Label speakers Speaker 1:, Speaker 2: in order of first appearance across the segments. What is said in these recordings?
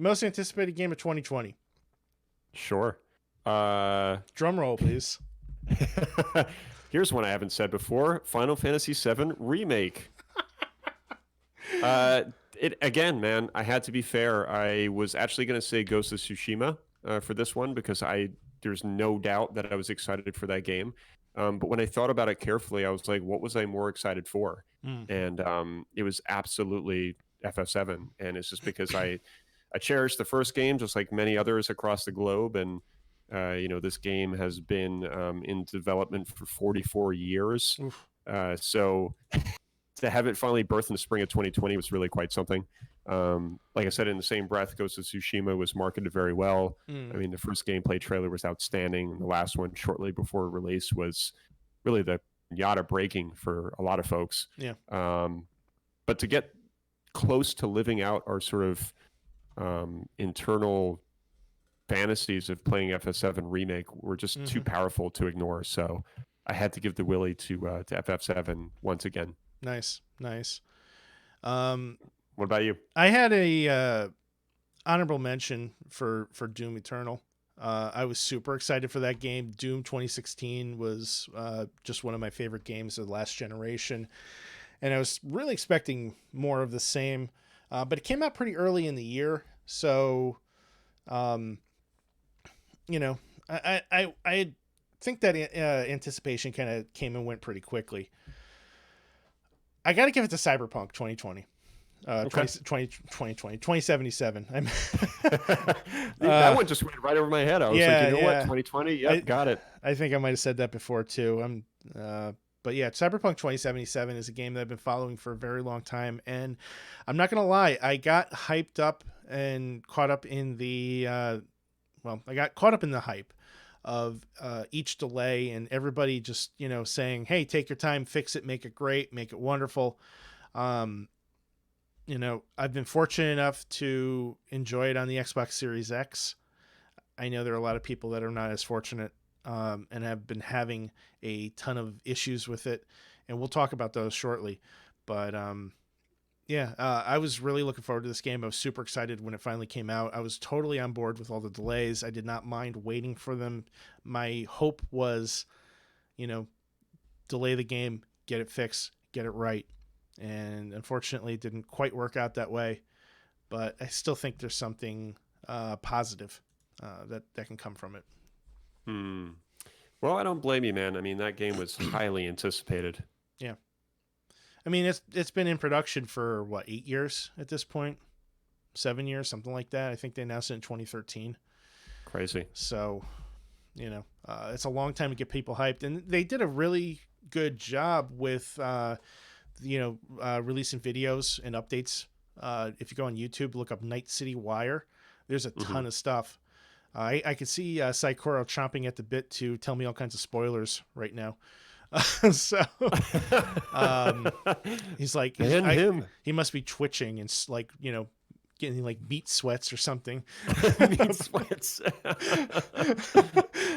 Speaker 1: Most anticipated game of 2020.
Speaker 2: Sure.
Speaker 1: Drum roll, please.
Speaker 2: Here's one I haven't said before: Final Fantasy VII Remake. It again, man. I had to be fair. I was actually going to say Ghost of Tsushima for this one because there's no doubt that I was excited for that game. But when I thought about it carefully, I was like, what was I more excited for?
Speaker 1: Mm.
Speaker 2: And it was absolutely FF7, and it's just because I cherished the first game just like many others across the globe, and this game has been in development for 44 years.
Speaker 1: Oof.
Speaker 2: So to have it finally birthed in the spring of 2020 was really quite something. Like I said, in the same breath, Ghost of Tsushima was marketed very well. I mean, the first gameplay trailer was outstanding. The last one, shortly before release, was really the yada breaking for a lot of folks.
Speaker 1: Yeah.
Speaker 2: But to get close to living out our sort of internal fantasies of playing FF7 Remake were just too powerful to ignore. So I had to give the willy to FF7 once again.
Speaker 1: Nice.
Speaker 2: What about you?
Speaker 1: I had a honorable mention for Doom Eternal. I was super excited for that game. Doom 2016 was just one of my favorite games of the last generation, and I was really expecting more of the same. But it came out pretty early in the year, so I think that anticipation kind of came and went pretty quickly. I got to give it to Cyberpunk 2020. 2077.
Speaker 2: That one just went right over my head. I was like, what? 2020? Yep, got it.
Speaker 1: I think I might have said that before too. But yeah, Cyberpunk 2077 is a game that I've been following for a very long time, and I'm not gonna lie, I got hyped up and caught up in the I got caught up in the hype of each delay and everybody just saying, hey, take your time, fix it, make it great, make it wonderful. I've been fortunate enough to enjoy it on the Xbox Series X. I know there are a lot of people that are not as fortunate and have been having a ton of issues with it, and we'll talk about those shortly. But I was really looking forward to this game. I was super excited when it finally came out. I was totally on board with all the delays. I did not mind waiting for them. My hope was, delay the game, get it fixed, get it right. And unfortunately, it didn't quite work out that way. But I still think there's something positive that can come from it.
Speaker 2: Well, I don't blame you, man. I mean, that game was highly anticipated.
Speaker 1: Yeah. I mean, it's been in production for, 8 years at this point? 7 years, something like that. I think they announced it in 2013.
Speaker 2: Crazy.
Speaker 1: So, it's a long time to get people hyped. And they did a really good job with, releasing videos and updates. If you go on YouTube, look up Night City Wire. There's a ton of stuff. I could see Saikoro chomping at the bit to tell me all kinds of spoilers right now. So he's like, he must be twitching and getting like meat sweats or something.
Speaker 2: Meat sweats.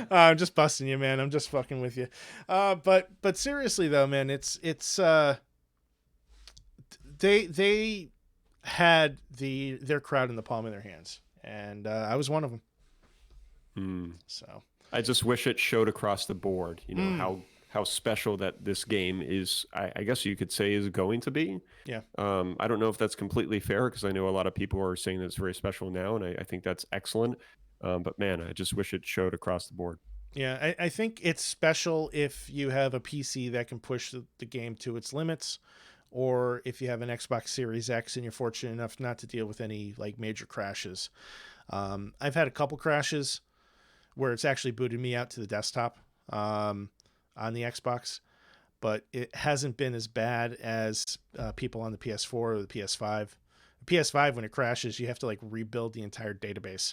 Speaker 1: I'm just busting you, man. I'm just fucking with you. But seriously though, man, it's they had their crowd in the palm of their hands, and I was one of them. So
Speaker 2: I just wish it showed across the board, how special that this game is. I guess you could say is going to be.
Speaker 1: Yeah.
Speaker 2: I don't know if that's completely fair because I know a lot of people are saying that it's very special now, and I think that's excellent. But man, I just wish it showed across the board.
Speaker 1: Yeah, I think it's special if you have a PC that can push the game to its limits, or if you have an Xbox Series X and you're fortunate enough not to deal with any major crashes. I've had a couple crashes where it's actually booted me out to the desktop on the Xbox, but it hasn't been as bad as people on the PS4 or the PS5. The PS5, when it crashes, you have to rebuild the entire database